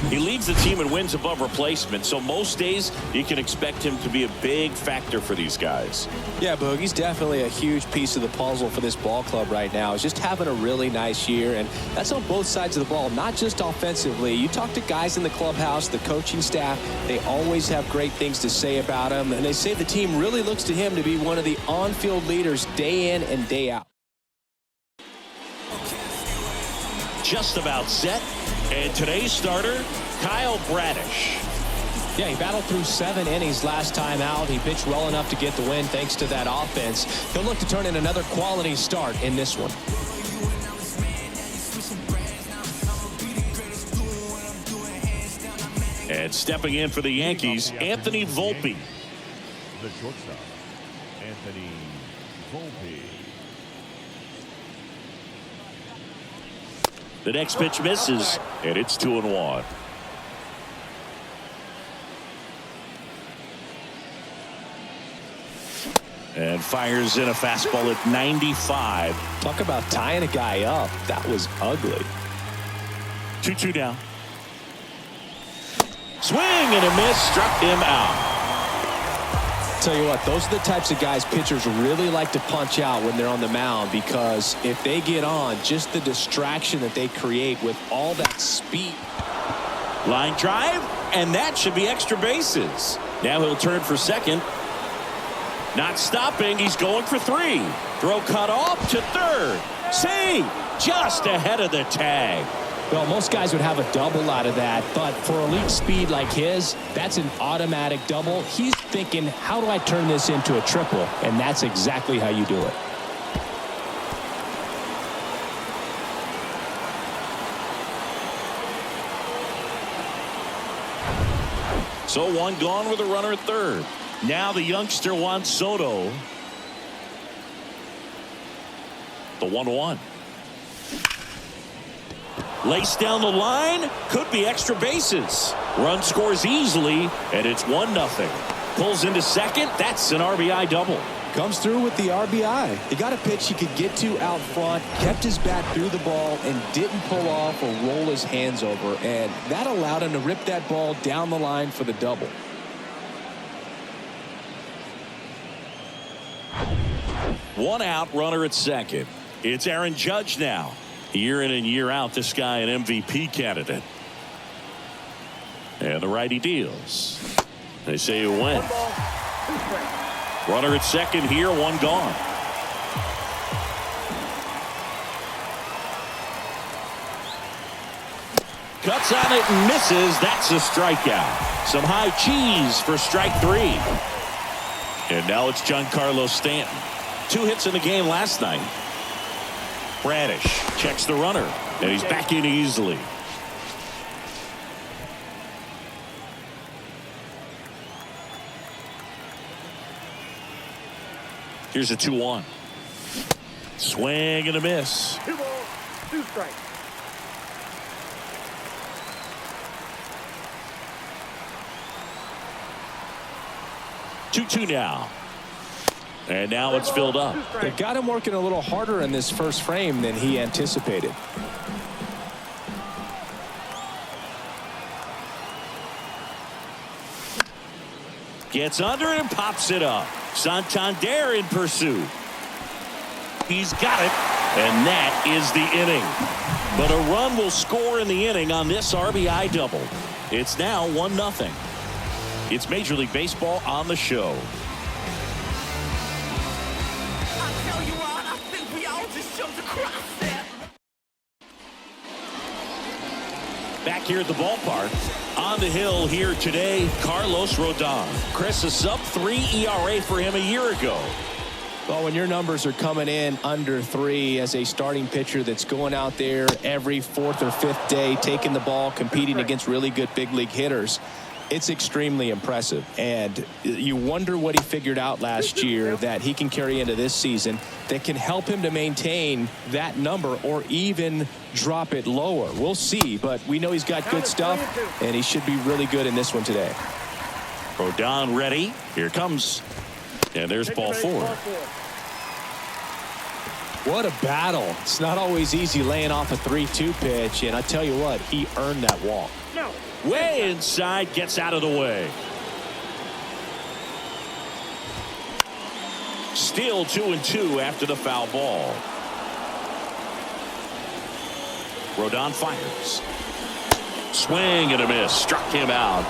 He leads the team in wins above replacement, so most days you can expect him to be a big factor for these guys. Yeah, Boog, he's definitely a huge piece of the puzzle for this ball club right now. He's just having a really nice year, and that's on both sides of the ball, not just offensively. You talk to guys in the clubhouse, the coaching staff, they always have great things to say about him, and they say the team really looks to him to be one of the on-field leaders day in and day out. Just about set, and today's starter, Kyle Bradish. Yeah, he battled through 7 innings last time out. He pitched well enough to get the win thanks to that offense. He'll look to turn in another quality start in this one. And stepping in for the Yankees, Anthony Volpe. The shortstop, Anthony Volpe. The next pitch misses, and it's 2-1. And fires in a fastball at 95. Talk about tying a guy up. That was ugly. 2-2 down. Swing and a miss, struck him out. Tell you what, those are the types of guys pitchers really like to punch out when they're on the mound, because if they get on, just the distraction that they create with all that speed. Line drive, and that should be extra bases. Now he'll turn for second. Not stopping, he's going for 3. Throw cut off to third. Save, just ahead of the tag. Well, most guys would have a double out of that, but for elite speed like his, that's an automatic double. He's thinking, how do I turn this into a triple? And that's exactly how you do it. So 1 gone with a runner at third. Now the youngster Juan Soto. The 1-1. Laced down the line, could be extra bases. Run scores easily, and it's 1-0. Pulls into second, that's an RBI double. Comes through with the RBI. He got a pitch he could get to out front, kept his bat through the ball, and didn't pull off or roll his hands over, and that allowed him to rip that ball down the line for the double. One out, runner at second. It's Aaron Judge now. Year in and year out, this guy an MVP candidate. And the righty deals. They say you win. Runner at second here, 1 gone. Cuts on it and misses. That's a strikeout. Some high cheese for strike 3. And now it's Giancarlo Stanton. 2 hits in the game last night. Bradish checks the runner, and he's back in easily. Here's a 2-1. Swing and a miss. 2 balls, 2 strikes. Two now. And now it's filled up. They got him working a little harder in this first frame than he anticipated. Gets under it and pops it up. Santander in pursuit. He's got it, and that is the inning. But a run will score in the inning on this RBI double. It's now 1-0. It's Major League Baseball on the show. Back here at the ballpark, on the hill here today, Carlos Rodon. Chris, a sub-3 ERA for him a year ago. Well, when your numbers are coming in under 3 as a starting pitcher that's going out there every 4th or 5th day, taking the ball, competing against really good big league hitters, it's extremely impressive. And you wonder what he figured out last year that he can carry into this season that can help him to maintain that number or even drop it lower. We'll see, but we know he's got good stuff, and he should be really good in this one today. Rodon ready. Here comes. And there's ball 4. What a battle. It's not always easy laying off a 3-2 pitch, and I tell you what, he earned that walk. Way inside, gets out of the way. Still 2-2 after the foul ball. Rodon fires. Swing and a miss. Struck him out.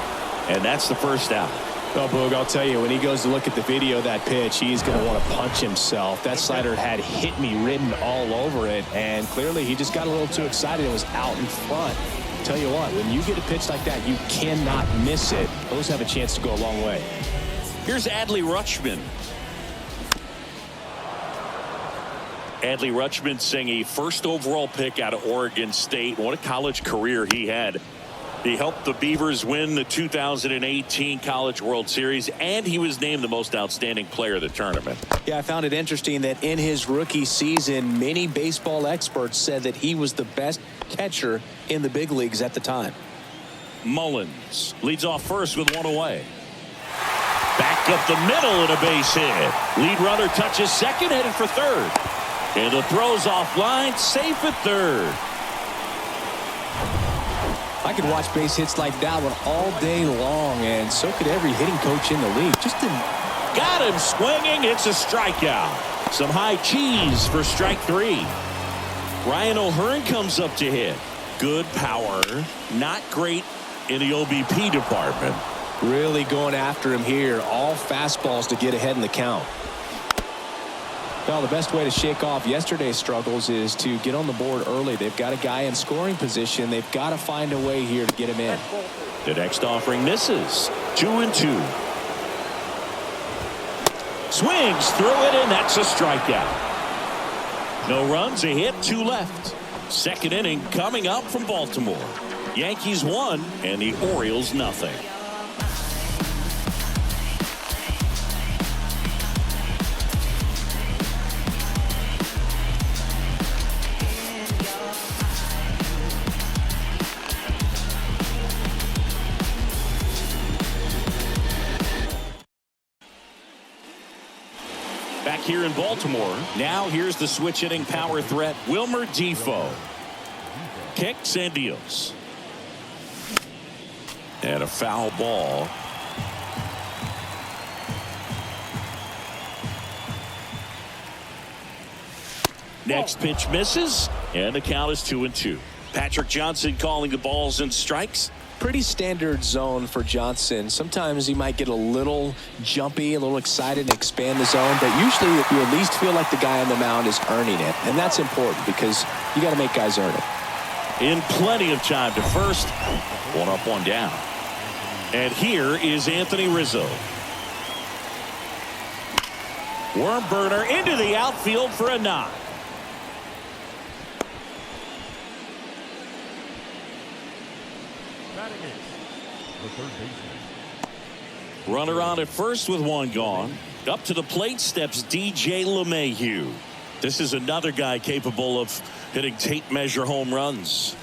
And that's the first out. Oh, Boog, I'll tell you, when he goes to look at the video of that pitch, he's going to want to punch himself. That slider had hit me written all over it, and clearly he just got a little too excited and was out in front. Tell you what, when you get a pitch like that, you cannot miss it. Those have a chance to go a long way. Here's Adley Rutschman. Adley Rutschman seeing a first overall pick out of Oregon State. What a college career he had. He helped the Beavers win the 2018 College World Series, and he was named the most outstanding player of the tournament. Yeah, I found it interesting that in his rookie season, many baseball experts said that he was the best catcher in the big leagues at the time. Mullins leads off first with one away. Back up the middle and a base hit. Lead runner touches second, headed for third. And the throw's offline, safe at third. I could watch base hits like that one all day long, and so could every hitting coach in the league. Just didn't. Got him swinging. It's a strikeout. Some high cheese for strike three. Ryan O'Hearn comes up to hit. Good power. Not great in the OBP department. Really going after him here. All fastballs to get ahead in the count. Well, the best way to shake off yesterday's struggles is to get on the board early. They've got a guy in scoring position. They've got to find a way here to get him in. The next offering misses. 2-2. Swings through it, and that's a strikeout. No runs, a hit, 2 left. Second inning coming up from Baltimore. Yankees 1 and the Orioles nothing. Back here in Baltimore, now here's the switch hitting power threat, Wilmer Defoe. Kicks and deals. And a foul ball. Next pitch misses, and the count is 2-2. Patrick Johnson calling the balls and strikes. Pretty standard zone for Johnson. Sometimes he might get a little jumpy, a little excited and expand the zone, but usually you at least feel like the guy on the mound is earning it, and that's important because you got to make guys earn it. In plenty of time to first. 1 up, 1 down. And here is Anthony Rizzo. Worm burner into the outfield for a knock. The third baseman. Runner on at first with 1 gone. Up to the plate steps DJ LeMahieu. This is another guy capable of hitting tape measure home runs.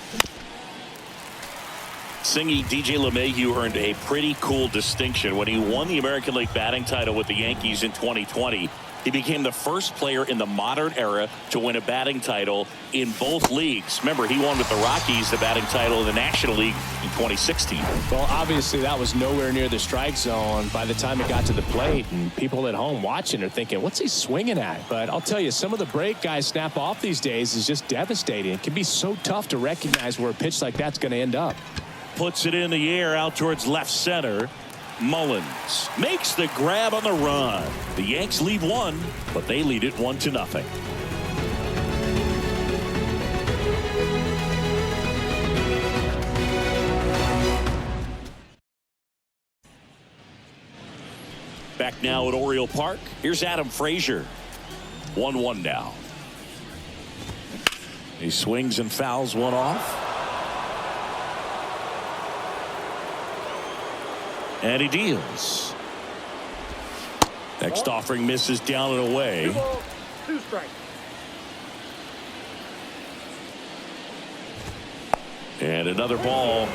Singy, DJ LeMahieu earned a pretty cool distinction when he won the American League batting title with the Yankees in 2020. He became the first player in the modern era to win a batting title in both leagues. Remember, he won with the Rockies the batting title in the National League in 2016. Well, obviously that was nowhere near the strike zone by the time it got to the plate, and people at home watching are thinking, what's he swinging at? But I'll tell you, some of the break guys snap off these days is just devastating. It can be so tough to recognize where a pitch like that's going to end up. Puts it in the air out towards left center. Mullins makes the grab on the run. The Yanks lead 1, but they lead it 1-0. Back now at Oriole Park. Here's Adam Frazier. 1-1 now. He swings and fouls one off. And he deals. Next offering misses down and away. 2 balls, 2 strikes. And another ball.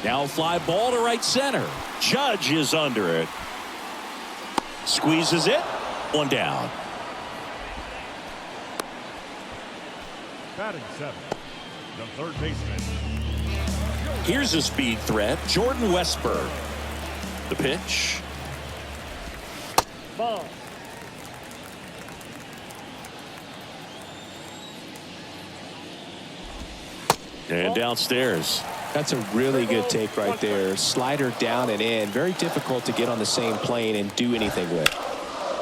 Now fly ball to right center. Judge is under it. Squeezes it. 1 down. Batting seventh, the third baseman. Here's a speed threat, Jordan Westburg. The pitch. Ball. And downstairs. That's a really good take right there. Slider down and in. Very difficult to get on the same plane and do anything with.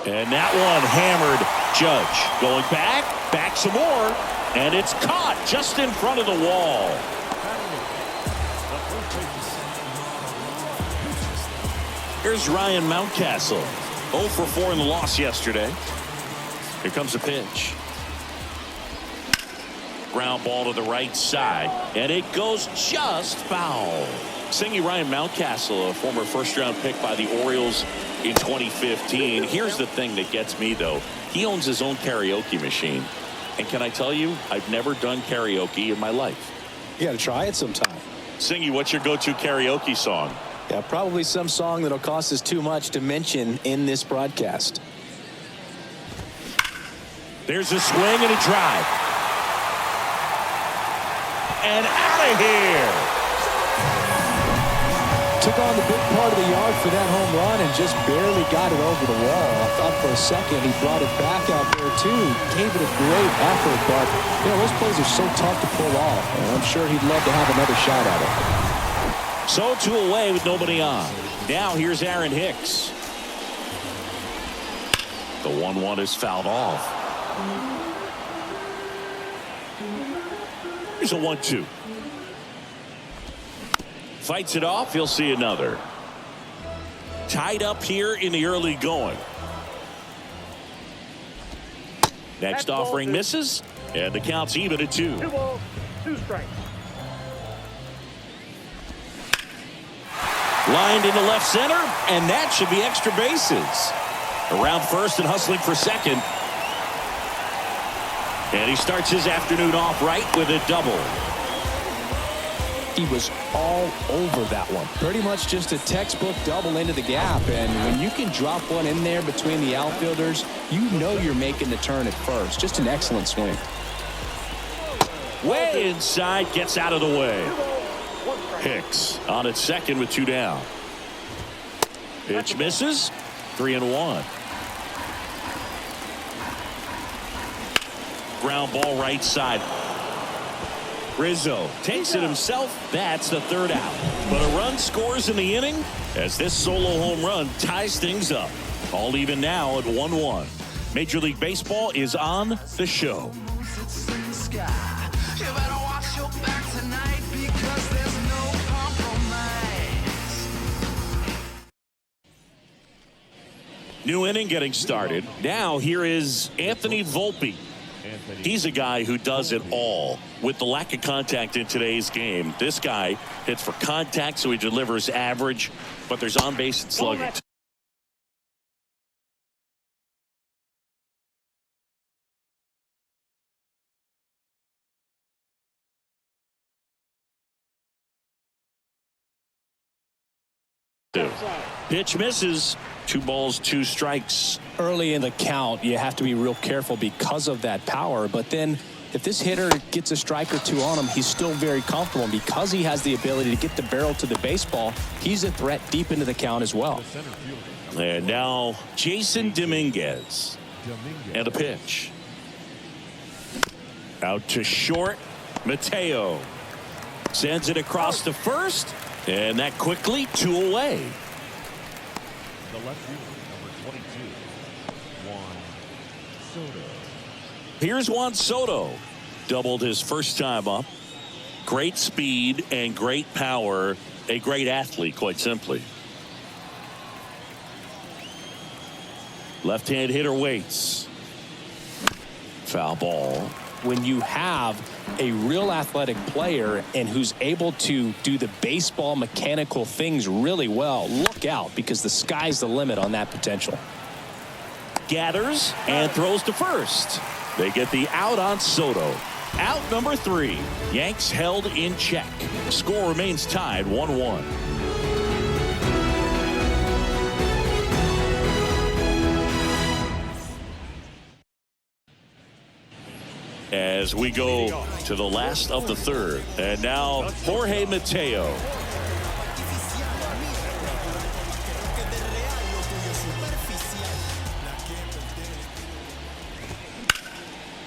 And that one hammered. Judge going back some more, and it's caught just in front of the wall. Here's Ryan Mountcastle. 0 for 4 in the loss yesterday. Here comes the pitch. Ground ball to the right side, and it goes just foul. Singing Ryan Mountcastle, a former first-round pick by the Orioles in 2015. Here's the thing that gets me, though. He owns his own karaoke machine. And can I tell you, I've never done karaoke in my life. You got to try it sometime. Singy, what's your go-to karaoke song? Yeah, probably some song that'll cost us too much to mention in this broadcast. There's a swing and a drive. And out of here. Took on the big part of the yard for that home run and just barely got it over the wall. I thought for a second he brought it back out there too. Gave it a great effort, but you know, those plays are so tough to pull off. And I'm sure he'd love to have another shot at it. So 2 away with nobody on. Now here's Aaron Hicks. The 1-1 is fouled off. Here's a 1-2. Fights it off. He'll see another. Tied up here in the early going. Next offering misses, and the count's even at 2. 2 balls, 2 strikes. Lined into left center, and that should be extra bases. Around first and hustling for second. And he starts his afternoon off right with a double. He was all over that one. Pretty much just a textbook double into the gap. And when you can drop one in there between the outfielders, you know you're making the turn at first. Just an excellent swing. Way inside, gets out of the way. Hicks on at second with 2 down. Pitch misses. 3-1. Ground ball right side. Rizzo takes it himself. That's the 3rd out. But a run scores in the inning as this solo home run ties things up. All even now at 1-1. Major League Baseball is on the show. New inning getting started. Now here is Anthony Volpe. He's a guy who does it all. With the lack of contact in today's game, this guy hits for contact, so he delivers average, but there's on base and slugging. Pitch misses. 2 balls, 2 strikes. Early in the count, you have to be real careful because of that power. But then if this hitter gets a strike or 2 on him, he's still very comfortable. Because he has the ability to get the barrel to the baseball, he's a threat deep into the count as well. And now Jason Dominguez. And a pitch. Out to short. Mateo sends it across to first. And that quickly 2 away. The left fielder, number 22, Juan Soto. Here's Juan Soto. Doubled his first time up. Great speed and great power. A great athlete, quite simply. Left-hand hitter waits. Foul ball. When you have a real athletic player and who's able to do the baseball mechanical things really well, look out, because the sky's the limit on that potential. Gathers and throws to first. They get the out on Soto. Out number 3. Yanks held in check. Score remains tied 1-1. And as we go to the last of the third. And now Jorge Mateo.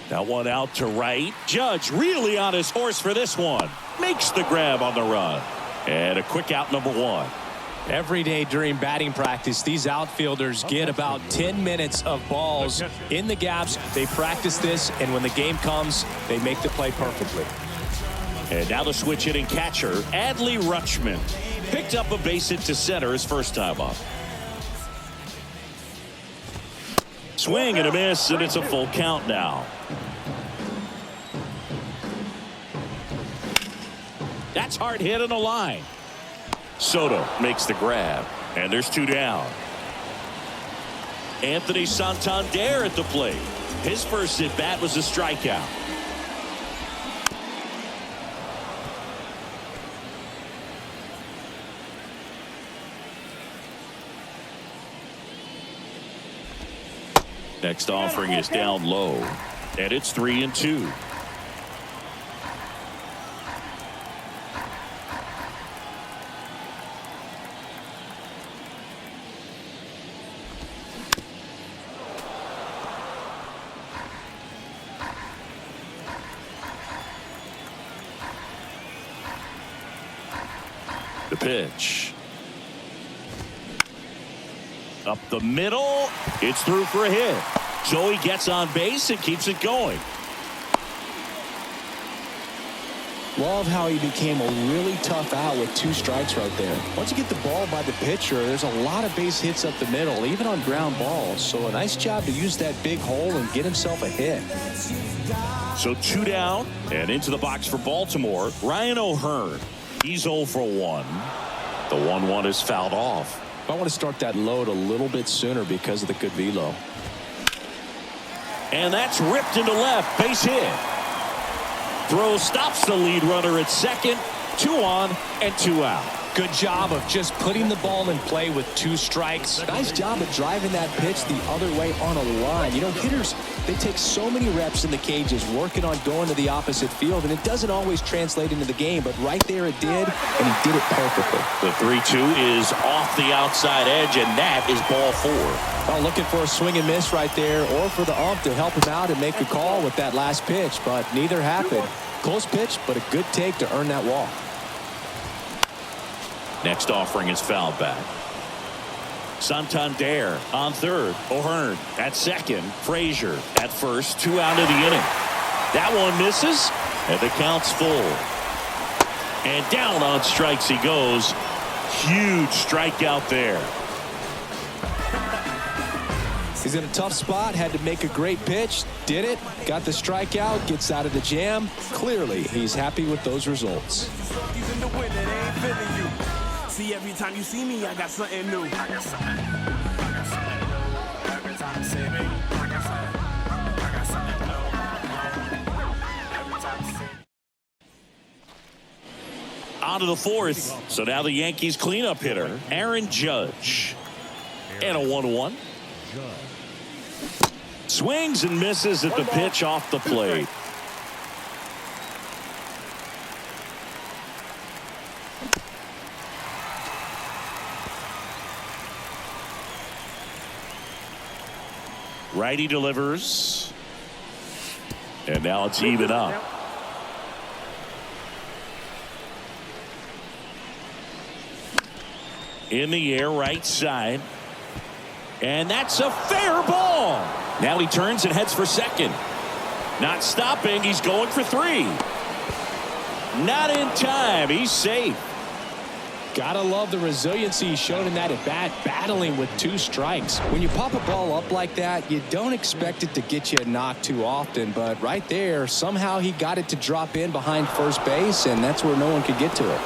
That one out to right. Judge really on his horse for this one. Makes the grab on the run. And a quick out, number one. Every day during batting practice, these outfielders get about 10 minutes of balls in the gaps. They practice this, and when the game comes, they make the play perfectly. And now the switch hitting catcher, Adley Rutschman. Picked up a base hit to center his first time up. Swing and a miss, and it's a full count now. That's hard hit on the line. Soto makes the grab, and there's two down. Anthony Santander at the plate. His first at bat was a strikeout. Next offering is down low, and it's 3-2. The pitch. Up the middle. It's through for a hit. So he gets on base and keeps it going. Love how he became a really tough out with 2 strikes right there. Once you get the ball by the pitcher, there's a lot of base hits up the middle, even on ground balls. So a nice job to use that big hole and get himself a hit. So 2 down and into the box for Baltimore. Ryan O'Hearn. He's 0 for 1. The 1-1 is fouled off. I want to start that load a little bit sooner because of the good velo. And that's ripped into left. Base hit. Throw stops the lead runner at second. 2 on and 2 out. Good job of just putting the ball in play with 2 strikes. Nice job of driving that pitch the other way on a line. You know, hitters, they take so many reps in the cages working on going to the opposite field, and it doesn't always translate into the game, but right there it did, and he did it perfectly. The 3-2 is off the outside edge, and that is ball 4. Well, looking for a swing and miss right there, or for the ump to help him out and make a call with that last pitch, but neither happened. Close pitch, but a good take to earn that walk. Next offering is fouled back. Santander on third. O'Hearn at second. Frazier at first. 2 out of the inning. That one misses, and the count's full. And down on strikes he goes. Huge strikeout there. He's in a tough spot, had to make a great pitch, did it, got the strikeout, gets out of the jam. Clearly, he's happy with those results. See, every time you see me, I got something new. I got something. I got something. Every time you see me, I got something. I got something new. Every time you see me. On to the 4th. So now the Yankees cleanup hitter, Aaron Judge. And a 1-1. Swings and misses at the pitch off the plate. Righty delivers. And now it's even up. In the air, right side. And that's a fair ball. Now he turns and heads for second. Not stopping. He's going for 3. Not in time. He's safe. Gotta love the resiliency shown in that at bat, battling with 2 strikes. When you pop a ball up like that, you don't expect it to get you a knock too often, but right there, somehow he got it to drop in behind first base, and that's where no one could get to it.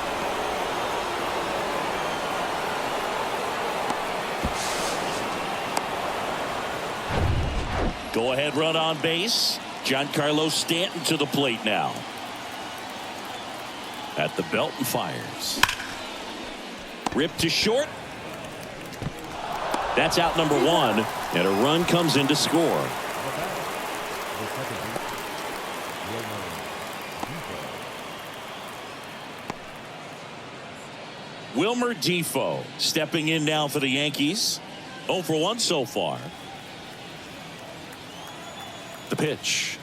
Go ahead run on base. Giancarlo Stanton to the plate now. At the belt and fires. Ripped to short. That's out number 1, and a run comes in to score. Wilmer Defoe stepping in now for the Yankees. 0 for 1 so far. The pitch.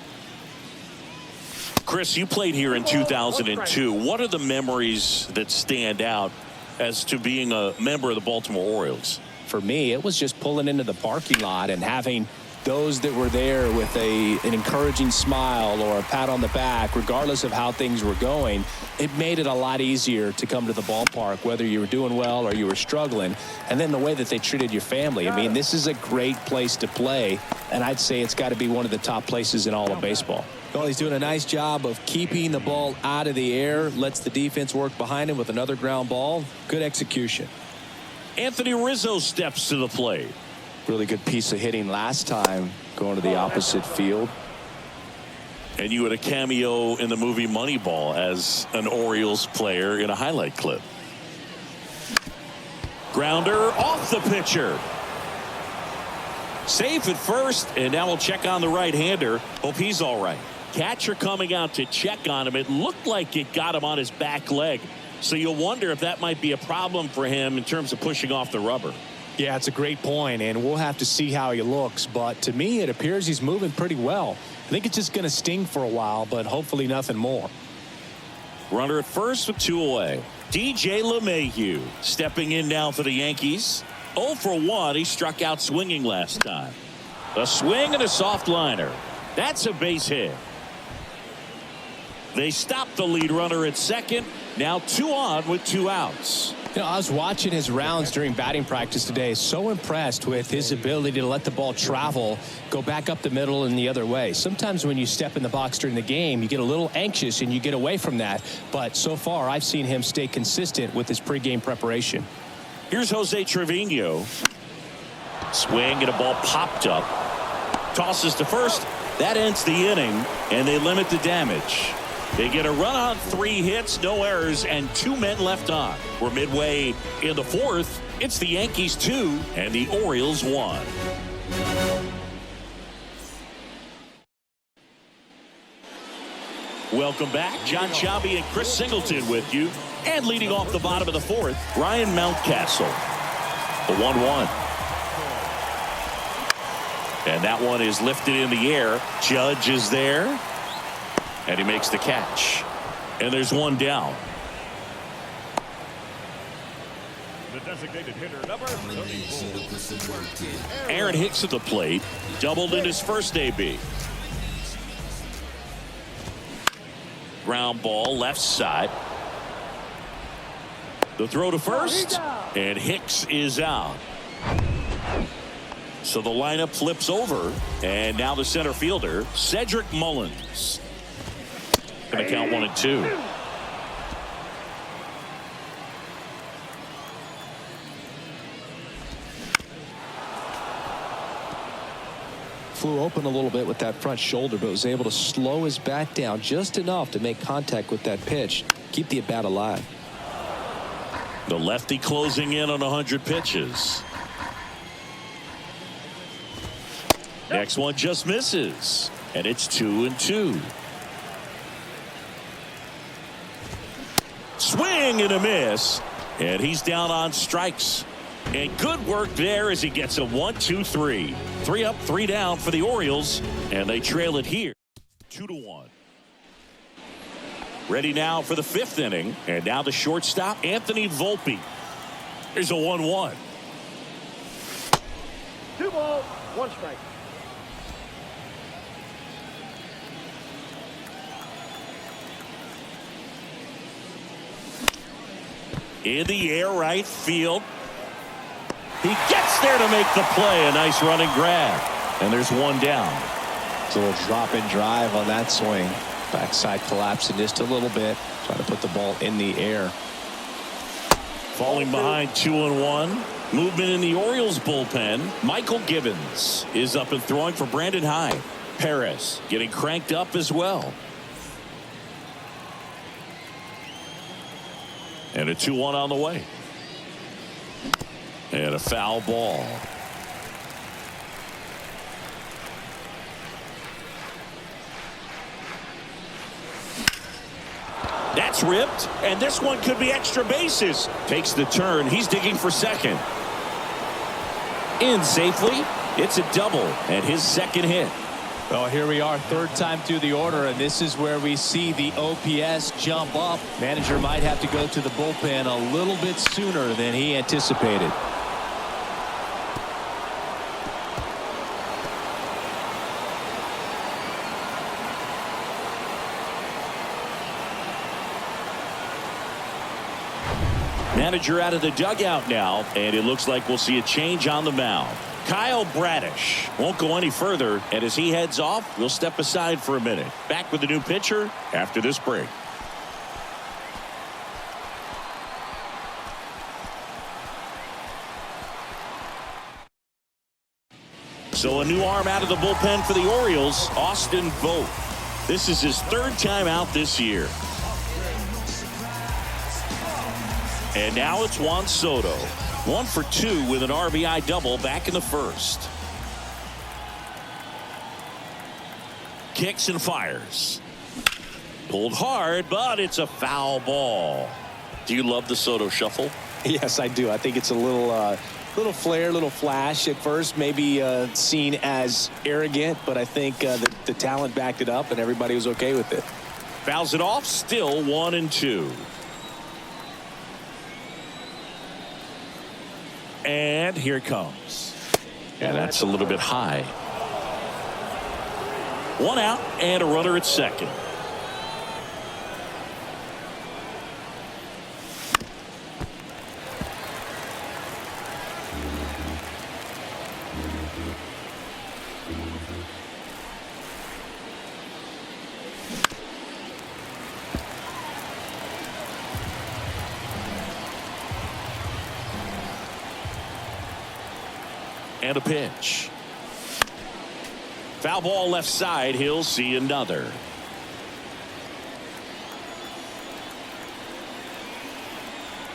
Chris, you played here in 2002. What are the memories that stand out as to being a member of the Baltimore Orioles? For me, it was just pulling into the parking lot and having those that were there with an encouraging smile or a pat on the back, regardless of how things were going. It made it a lot easier to come to the ballpark, whether you were doing well or you were struggling. And then the way that they treated your family. I mean, this is a great place to play, and I'd say it's got to be one of the top places in all of baseball. Well, he's doing a nice job of keeping the ball out of the air, lets the defense work behind him with another ground ball. Good execution. Anthony Rizzo steps to the plate. Really good piece of hitting last time, going to the opposite field. And you had a cameo in the movie Moneyball as an Orioles player in a highlight clip. Grounder off the pitcher. Safe at first, and now we'll check on the right-hander. Hope he's all right. Catcher coming out to check on him. It looked like it got him on his back leg. So you'll wonder if that might be a problem for him in terms of pushing off the rubber. Yeah, it's a great point, and we'll have to see how he looks. But to me, it appears he's moving pretty well. I think it's just going to sting for a while, but hopefully nothing more. Runner at first with 2 away. DJ LeMahieu stepping in now for the Yankees. 0 for 1. He struck out swinging last time. A swing and a soft liner. That's a base hit. They stopped the lead runner at second. Now 2 on with 2 outs. You know, I was watching his rounds during batting practice today. So impressed with his ability to let the ball travel, go back up the middle and the other way. Sometimes when you step in the box during the game, you get a little anxious and you get away from that. But so far, I've seen him stay consistent with his pregame preparation. Here's Jose Trevino. Swing and a ball popped up. Tosses to first. That ends the inning, and they limit the damage. They get a run on 3 hits, no errors, and 2 men left on. We're midway in the 4th. It's the Yankees 2 and the Orioles 1. Welcome back. John Sciambi and Chris Singleton with you. And leading off the bottom of the 4th, Ryan Mountcastle. The 1-1. And that one is lifted in the air. Judge is there. And he makes the catch. And there's 1 down. The designated hitter, number 34. Aaron Hicks at the plate. Doubled in his first AB. Ground ball left side. The throw to first. And Hicks is out. So the lineup flips over. And now the center fielder, Cedric Mullins. Going to count 1 and 2. Flew open a little bit with that front shoulder, but was able to slow his bat down just enough to make contact with that pitch. Keep the at-bat alive. The lefty closing in on 100 pitches. Next one just misses. And it's 2 and 2. Swing and a miss, and he's down on strikes. And good work there as he gets a 1-2-3. 3 up, 3 down for the Orioles, and they trail it here 2-1. Ready now for the 5th inning, and now the shortstop Anthony Volpe. Here's a 1-1. 2 balls, 1 strike. In the air, right field. He gets there to make the play. A nice running grab. And there's 1 down. So a little drop and drive on that swing. Backside collapsing just a little bit. Trying to put the ball in the air. Falling behind 2 and 1. Movement in the Orioles bullpen. Michael Gibbons is up and throwing for Brandon Hyde. Perez getting cranked up as well. And a 2-1 on the way. And a foul ball. That's ripped, and this one could be extra bases. Takes the turn. He's digging for second. In safely. It's a double and his second hit. Well, here we are, third time through the order, and this is where we see the OPS jump up. Manager might have to go to the bullpen a little bit sooner than he anticipated. Manager out of the dugout now, and it looks like we'll see a change on the mound. Kyle Bradish won't go any further, and as he heads off, we'll step aside for a minute. Back with the new pitcher after this break. So a new arm out of the bullpen for the Orioles, Austin Vogt. This is his third time out this year. And now it's Juan Soto. 1 for 2 with an RBI double back in the first. Kicks and fires. Pulled hard, but it's a foul ball. Do you love the Soto shuffle? Yes, I do. I think it's a little flair, little flash at first, maybe seen as arrogant, but I think the talent backed it up and everybody was okay with it. Fouls it off, still 1-2. And here it comes. And that's a little bit high. 1 out and a runner at second. And a pitch. Foul ball left side. He'll see another.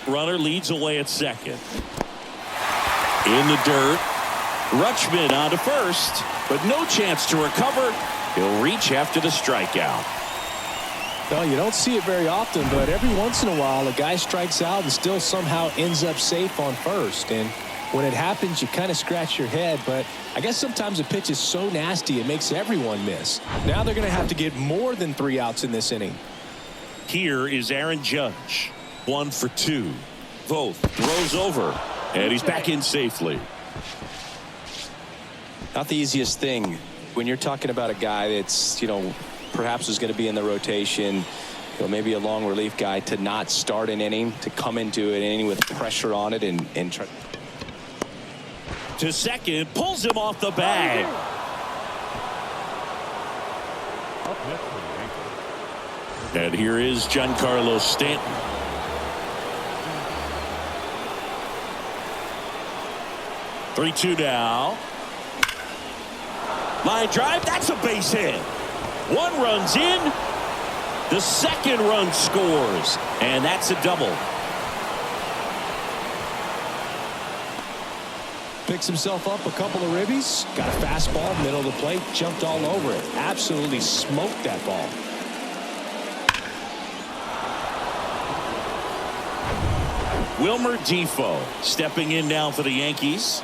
Runner leads away at second. In the dirt. Rutschman on to first, but no chance to recover. He'll reach after the strikeout. Well, you don't see it very often, but every once in a while a guy strikes out and still somehow ends up safe on first. And when it happens, you kind of scratch your head, but I guess sometimes a pitch is so nasty it makes everyone miss. Now they're going to have to get more than 3 outs in this inning. Here is Aaron Judge. 1 for 2. Vogt throws over, and he's back in safely. Not the easiest thing when you're talking about a guy that's, perhaps is going to be in the rotation, maybe a long relief guy, to not start an inning, to come into an inning with pressure on it and try. To second, pulls him off the bag. And here is Giancarlo Stanton. Three-two now. Line drive, that's a base hit. 1 runs in. The second run scores, and that's a double. Picks himself up a couple of ribbies, got a fastball, middle of the plate, jumped all over it. Absolutely smoked that ball. Wilmer Defoe stepping in now for the Yankees.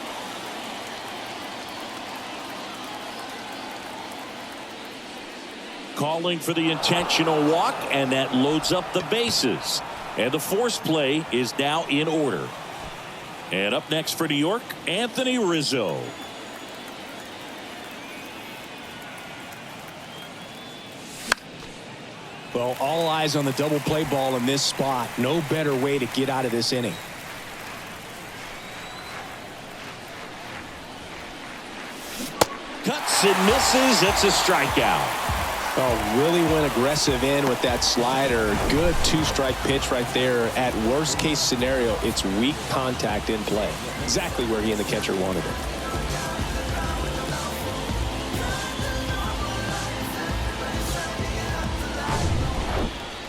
Calling for the intentional walk, and that loads up the bases. And the force play is now in order. And up next for New York, Anthony Rizzo. Well, all eyes on the double play ball in this spot. No better way to get out of this inning. Cuts and misses. It's a strikeout. Oh, really went aggressive in with that slider. Good 2-strike pitch right there. At worst case scenario, it's weak contact in play. Exactly where he and the catcher wanted it.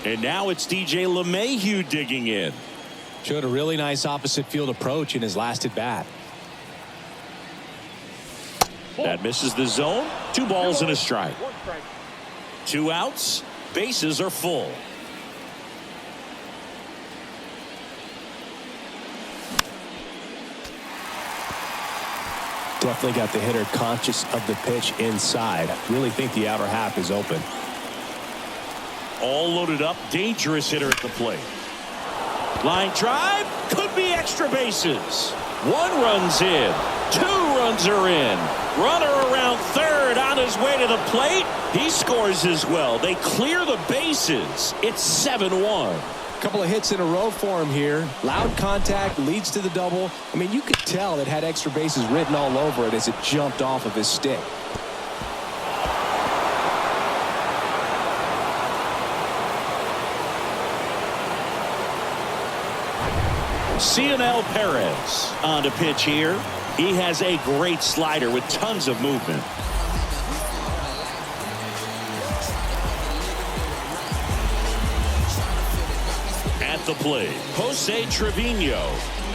And now it's DJ LeMahieu digging in. Showed a really nice opposite field approach in his last at bat. That misses the zone. 2 balls and a strike. 2 outs. Bases are full. Definitely got the hitter conscious of the pitch inside. I really think the outer half is open. All loaded up, dangerous hitter at the plate. Line drive, could be extra bases. 1 run's in, 2 runs are in. Runner around third on his way to the plate. He scores as well. They clear the bases. It's 7-1. Couple of hits in a row for him here. Loud contact leads to the double. I mean, you could tell it had extra bases written all over it as it jumped off of his stick. Cionel Perez on to pitch here. He has a great slider with tons of movement. At the plate, Jose Trevino.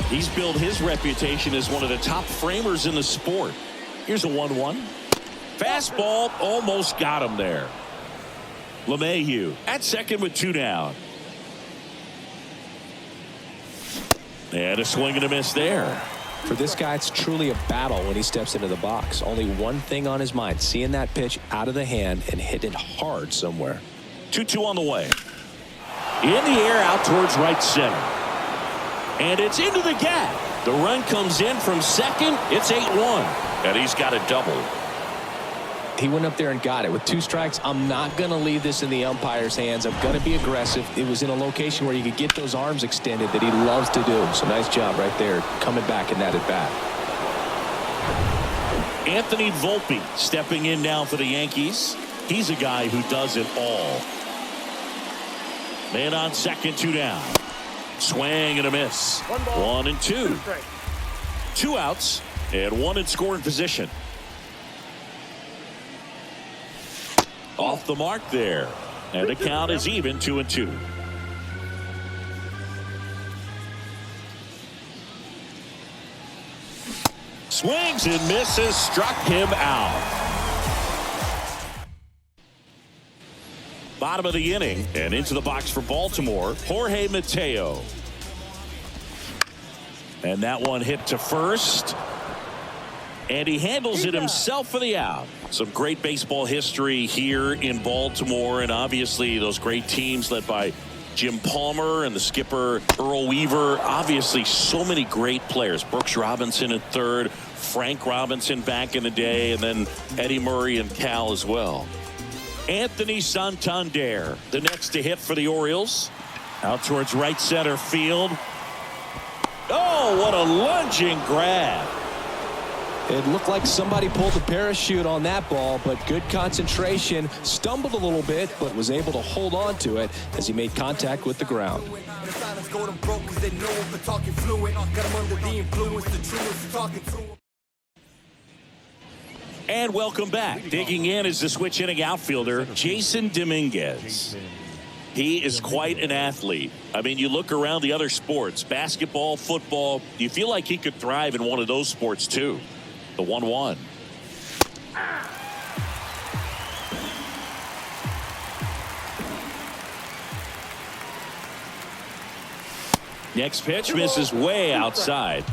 He's built his reputation as one of the top framers in the sport. Here's a 1-1. Fastball almost got him there. LeMahieu at second with 2 down. And a swing and a miss there. For this guy, it's truly a battle when he steps into the box. Only one thing on his mind, seeing that pitch out of the hand and hit it hard somewhere. 2-2 on the way. In the air out towards right center. And it's into the gap. The run comes in from second. It's 8-1. And he's got a double. He went up there and got it. With 2 strikes, I'm not going to leave this in the umpire's hands. I'm going to be aggressive. It was in a location where you could get those arms extended that he loves to do. So nice job right there, coming back in that at bat. Anthony Volpe stepping in now for the Yankees. He's a guy who does it all. Man on second, 2 down. Swing and a miss. 1 ball, 1 and 2. 2 strikes. 2 outs and 1 in scoring position. Off the mark there. And the count is even, 2-2. Swings and misses, struck him out. Bottom of the inning and into the box for Baltimore, Jorge Mateo. And that one hit to first. And he handles it himself for the out. Some great baseball history here in Baltimore, and obviously those great teams led by Jim Palmer and the skipper Earl Weaver. Obviously so many great players. Brooks Robinson at third, Frank Robinson back in the day, and then Eddie Murray and Cal as well. Anthony Santander, the next to hit for the Orioles. Out towards right center field. Oh, what a lunging grab. It looked like somebody pulled the parachute on that ball, but good concentration. Stumbled a little bit, but was able to hold on to it as he made contact with the ground. And welcome back. Digging in is the switch inning outfielder, Jason Dominguez. He is quite an athlete. I mean, you look around the other sports, basketball, football, you feel like he could thrive in one of those sports too. The 1-1. Next pitch misses way outside.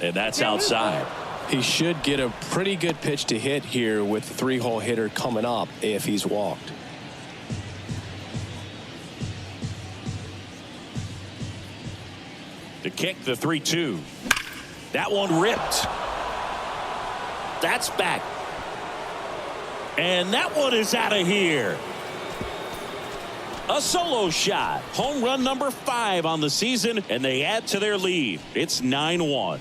And that's outside. He should get a pretty good pitch to hit here with the 3-hole hitter coming up if he's walked. To kick the 3-2. That one ripped. That's back. And that one is out of here. A solo shot. Home run number 5 on the season, and they add to their lead. It's 9-1.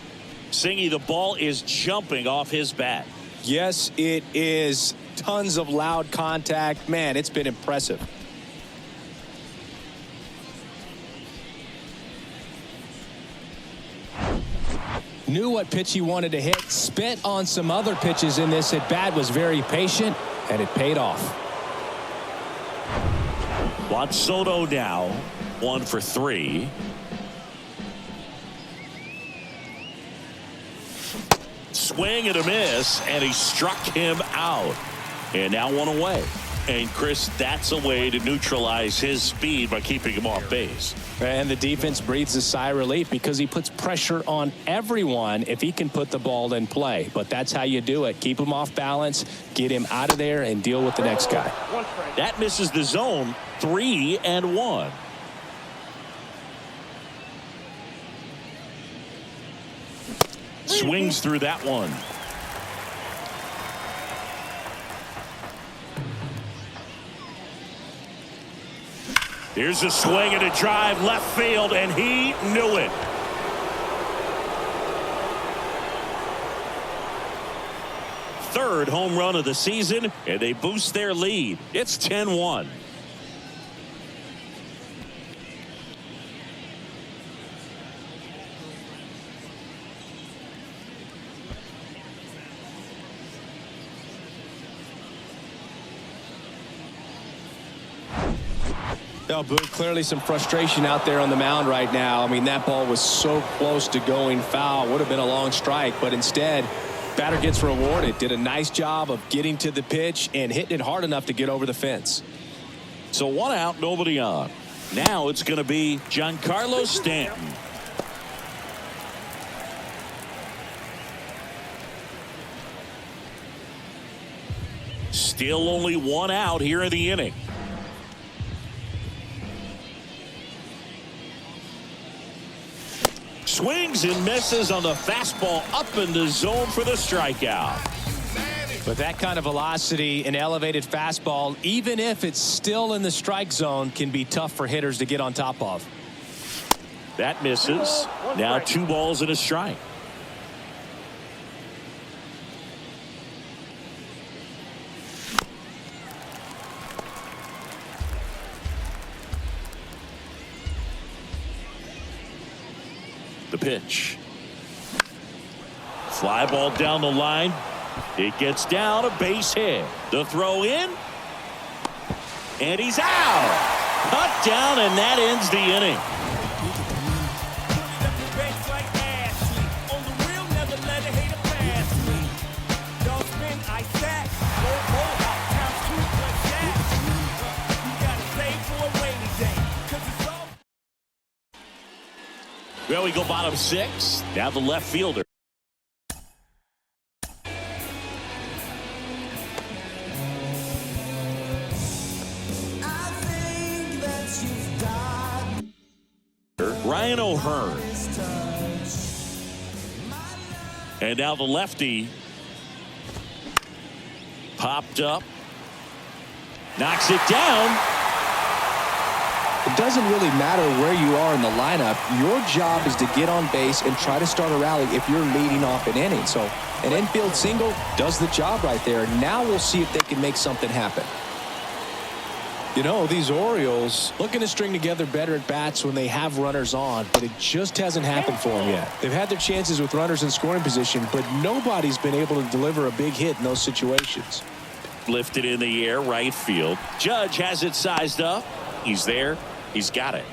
Singy, the ball is jumping off his bat. Yes, it is. Tons of loud contact. Man, it's been impressive. Knew what pitch he wanted to hit. Spent on some other pitches in this at bat. Was very patient, and it paid off. Juan Soto now 1 for 3. Swing and a miss, and he struck him out. And now 1 away. And Chris, that's a way to neutralize his speed by keeping him off base. And the defense breathes a sigh of relief because he puts pressure on everyone if he can put the ball in play. But that's how you do it. Keep him off balance, get him out of there, and deal with the next guy. That misses the zone. 3-1. Swings through that one. Here's a swing and a drive left field, and he knew it. Third home run of the season, and they boost their lead. It's 10-1. Oh, Boo, clearly some frustration out there on the mound right now. I mean, that ball was so close to going foul. Would have been a long strike, but instead, batter gets rewarded. Did a nice job of getting to the pitch and hitting it hard enough to get over the fence. So 1 out, nobody on. Now it's going to be Giancarlo Stanton. Still only 1 out here in the inning. Swings and misses on the fastball up in the zone for the strikeout. With that kind of velocity, an elevated fastball, even if it's still in the strike zone, can be tough for hitters to get on top of. That misses. Now 2 balls and a strike. The pitch. Fly ball down the line. It gets down, a base hit. The throw in. And he's out. Cut down, and that ends the inning. Well, we go bottom 6. Now the left fielder. Ryan O'Hearn. And now the lefty. Popped up. Knocks it down. It doesn't really matter where you are in the lineup. Your job is to get on base and try to start a rally if you're leading off an inning. So an infield single does the job right there. Now we'll see if they can make something happen. You know, these Orioles looking to string together better at bats when they have runners on, but it just hasn't happened for them yet. They've had their chances with runners in scoring position, but nobody's been able to deliver a big hit in those situations. Lifted in the air, right field. Judge has it sized up. He's there. He's got it.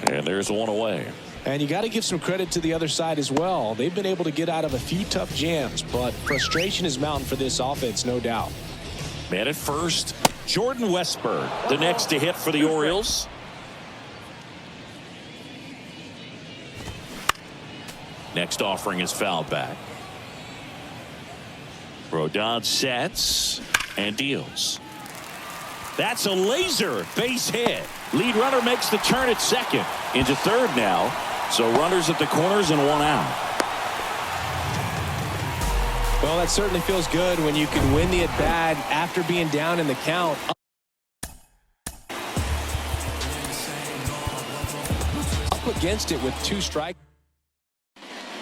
And there's 1 away. And you got to give some credit to the other side as well. They've been able to get out of a few tough jams, but frustration is mounting for this offense, no doubt. Man at first, Jordan Westburg, the next to hit for the Orioles. Next offering is fouled back. Rodon sets and deals. That's a laser base hit. Lead runner makes the turn at second. Into third now. So runners at the corners and 1 out. Well, that certainly feels good when you can win the at-bat after being down in the count. Up against it with 2 strikes.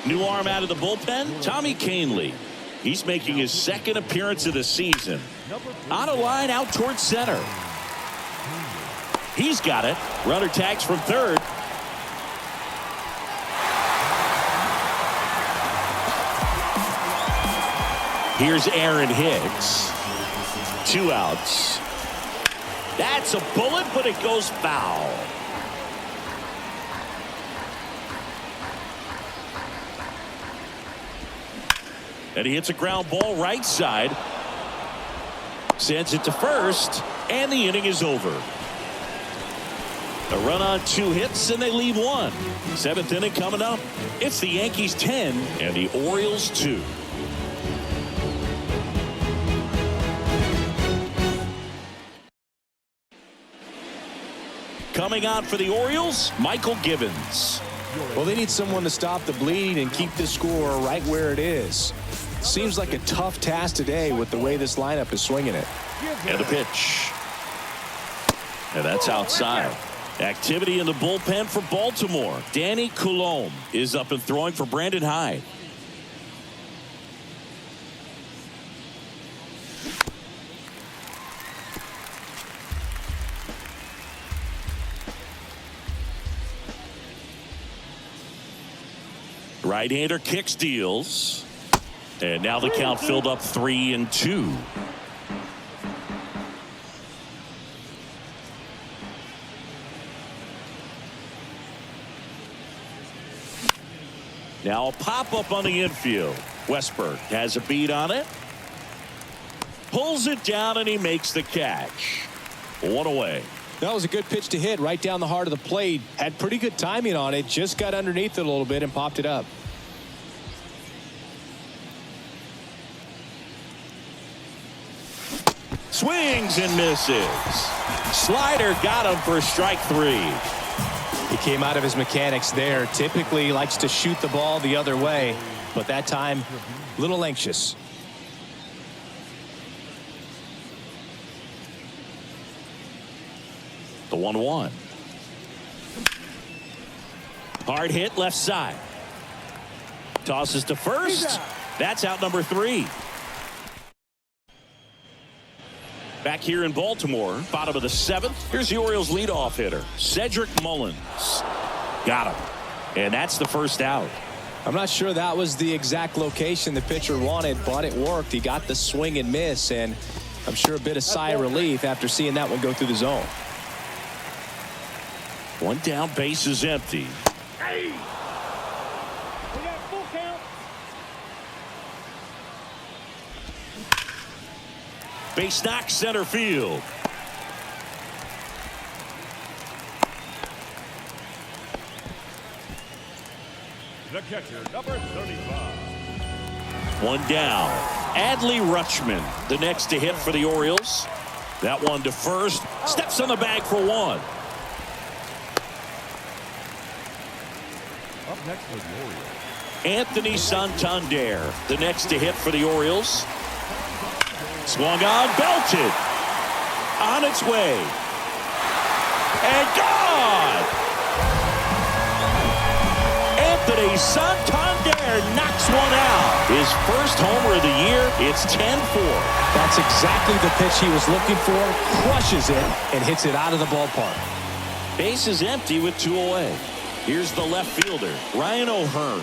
New arm out of the bullpen, Tommy Kahnle. He's making his 2nd appearance of the season. On a line out towards center. He's got it. Runner tags from third. Here's Aaron Hicks. 2 outs. That's a bullet, but it goes foul. And he hits a ground ball right side. Sends it to first, and the inning is over. A run on 2 hits, and they leave 1. 7th inning coming up. It's the Yankees 10 and the Orioles 2. Coming out for the Orioles, Michael Gibbons. Well, they need someone to stop the bleed and keep the score right where it is. Seems like a tough task today with the way this lineup is swinging it. And a pitch. And that's outside. Activity in the bullpen for Baltimore. Danny Coulombe is up and throwing for Brandon Hyde. Right-hander kicks, deals. And now the count filled up 3-2. Now a pop-up on the infield. Westberg has a beat on it. Pulls it down, and he makes the catch. 1 away. That was a good pitch to hit right down the heart of the plate. Had pretty good timing on it. Just got underneath it a little bit and popped it up. Swings and misses. Slider got him for strike 3. He came out of his mechanics there. Typically likes to shoot the ball the other way, but that time a little anxious. The 1-1. Hard hit left side. Tosses to first. That's out number 3. Back here in Baltimore, bottom of the 7th. Here's the Orioles leadoff hitter, Cedric Mullins. Got him. And that's the first out. I'm not sure that was the exact location the pitcher wanted, but it worked. He got the swing and miss, and I'm sure a bit of sigh of relief after seeing that one go through the zone. 1 down, base is empty. Hey. We got full count. Base knock, center field. The catcher, number 35. 1 down. Adley Rutschman, the next to hit for the Orioles. That one to first. Steps on the bag for 1. Up next for the Orioles. Anthony Santander, the next to hit for the Orioles. Swung on, belted. On its way. And gone! Anthony Santander knocks one out. His first homer of the year. It's 10-4. That's exactly the pitch he was looking for. Crushes it and hits it out of the ballpark. Base is empty with 2 away. Here's the left fielder, Ryan O'Hearn.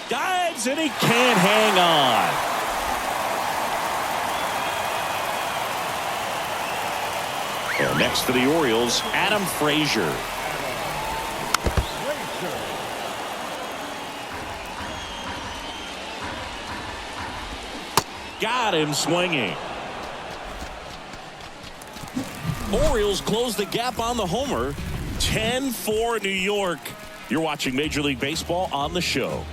Dives, and he can't hang on. And next for the Orioles, Adam Frazier. Got him swinging. Orioles close the gap on the homer. 10-4 New York. You're watching Major League Baseball on the show.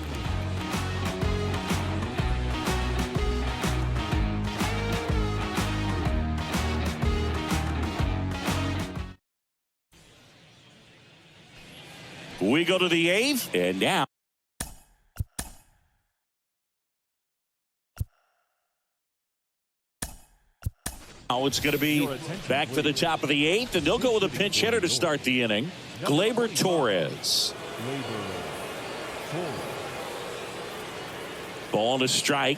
We go to the 8th, and now it's going to be back to the top of the 8th, and they'll go with a pinch hitter to start the inning. Gleyber Torres. Ball to strike.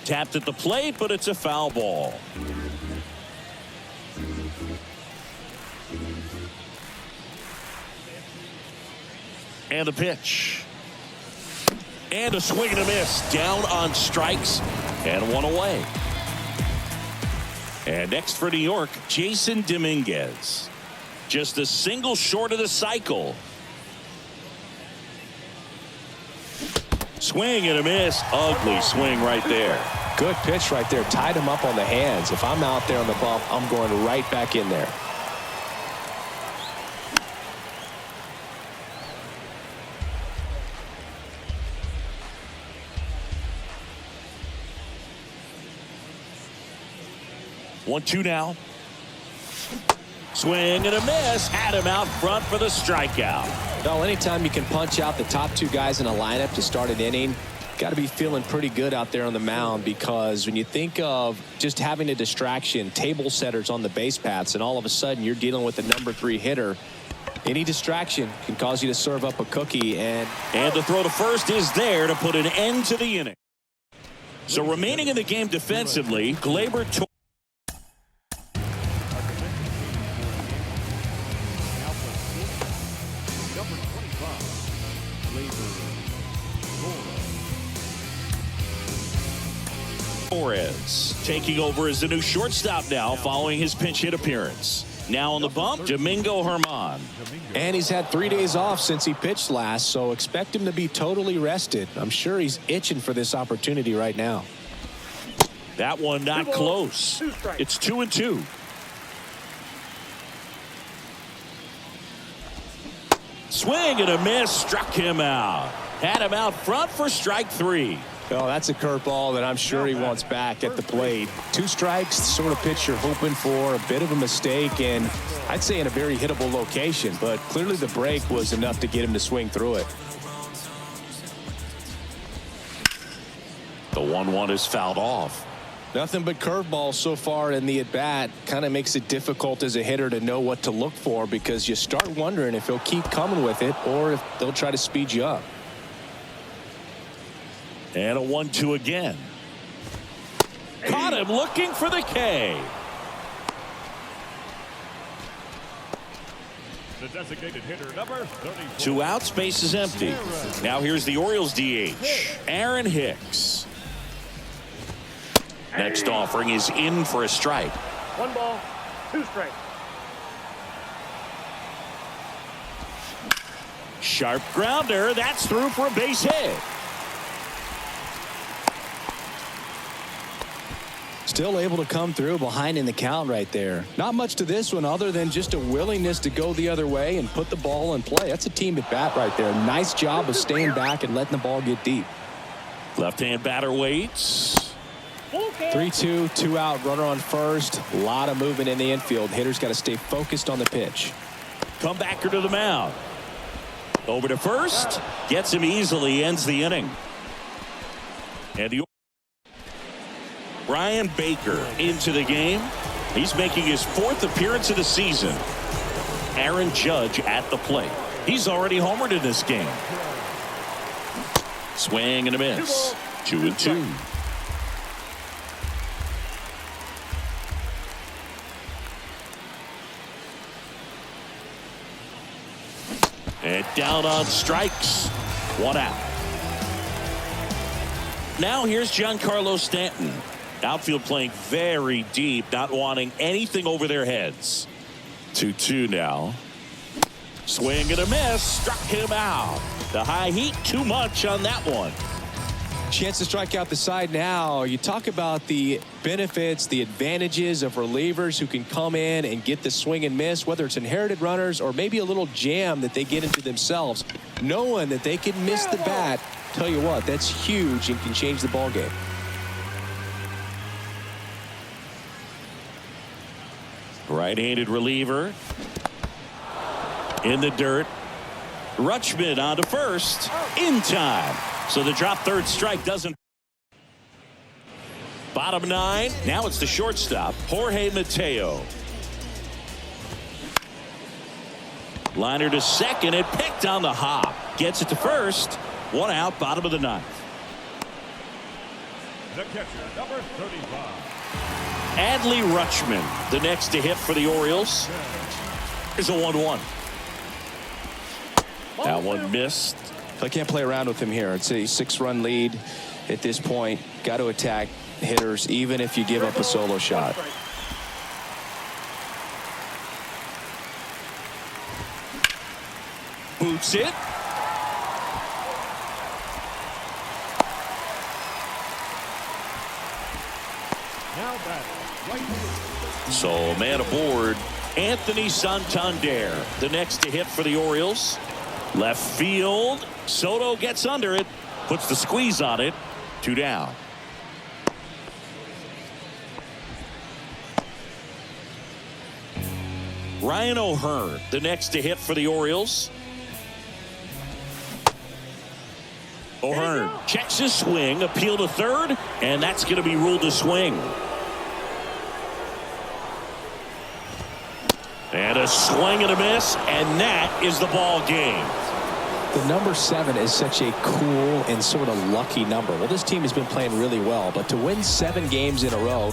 Tapped at the plate, but it's a foul ball. And a pitch. And a swing and a miss. Down on strikes. And 1 away. And next for New York, Jason Dominguez. Just a single short of the cycle. Swing and a miss. Ugly swing right there. Good pitch right there. Tied him up on the hands. If I'm out there on the bump, I'm going right back in there. 1-2 now. Swing and a miss. Had him out front for the strikeout. Well, anytime you can punch out the top two guys in a lineup to start an inning, got to be feeling pretty good out there on the mound, because when you think of just having a distraction, table setters on the base paths, and all of a sudden you're dealing with the number 3 hitter, any distraction can cause you to serve up a cookie. And the throw to first is there to put an end to the inning. So remaining in the game defensively, Glaber. Torres taking over as the new shortstop now following his pinch hit appearance. Now on the bump, Domingo Germán. And he's had 3 days off since he pitched last, so expect him to be totally rested. I'm sure he's itching for this opportunity right now. That one not close. It's 2-2. Swing and a miss. Struck him out. Had him out front for strike 3. Oh, that's a curveball that I'm sure he wants back at the plate. 2 strikes, the sort of pitch you're hoping for. A bit of a mistake, and I'd say in a very hittable location, but clearly the break was enough to get him to swing through it. The 1-1 is fouled off. Nothing but curveballs so far in the at-bat. Kind of makes it difficult as a hitter to know what to look for, because you start wondering if he'll keep coming with it or if they'll try to speed you up. And a 1-2 again. Caught him looking for the K. The designated hitter, number 34. 2 outs, base is empty. Now here's the Orioles DH, Aaron Hicks. Next offering is in for a strike. 1 ball, 2 strikes. Sharp grounder. That's through for a base hit. Still able to come through behind in the count right there. Not much to this one other than just a willingness to go the other way and put the ball in play. That's a team at bat right there. Nice job of staying back and letting the ball get deep. Left-hand batter waits. 3-2, 2 out, runner on first. A lot of movement in the infield. Hitters got to stay focused on the pitch. Comebacker to the mound. Over to first. Gets him easily. Ends the inning. And the Brian Baker into the game. He's making his 4th appearance of the season. Aaron Judge at the plate. He's already homered in this game. Swing and a miss. 2-2. And down on strikes. 1 out. Now here's Giancarlo Stanton. Outfield playing very deep, not wanting anything over their heads. 2-2 now. Swing and a miss. Struck him out. The high heat, too much on that one. Chance to strike out the side now. You talk about the benefits, the advantages of relievers who can come in and get the swing and miss, whether it's inherited runners or maybe a little jam that they get into themselves. Knowing that they can miss the bat, tell you what, that's huge and can change the ball game. Right-handed reliever. In the dirt. Rutschman on to first. In time. So the drop third strike doesn't. Bottom 9. Now it's the shortstop, Jorge Mateo. Liner to second. It picked on the hop. Gets it to first. 1 out, bottom of the 9th. The catcher, number 35. Adley Rutschman, the next to hit for the Orioles. Here's a 1-1. That one missed. I can't play around with him here. It's a 6-run lead at this point. Got to attack hitters even if you give up a solo shot. Boots it. Now batting, right field. So man aboard, Anthony Santander, the next to hit for the Orioles. Left field, Soto gets under it, puts the squeeze on it. 2 down. Ryan O'Hearn, the next to hit for the Orioles. O'Hearn checks his swing, appeal to third, and that's going to be ruled a swing. And a swing and a miss, and that is the ball game. The number 7 is such a cool and sort of lucky number. Well, this team has been playing really well, but to win 7 games in a row,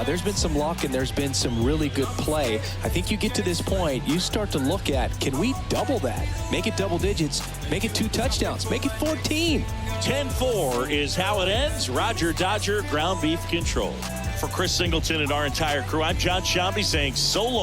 there's been some luck and there's been some really good play. I think you get to this point, you start to look at, can we double that? Make it double digits, make it 2 touchdowns, make it 14. 10-4 is how it ends. Roger Dodger, ground beef control. For Chris Singleton and our entire crew, I'm John Shambi saying so long.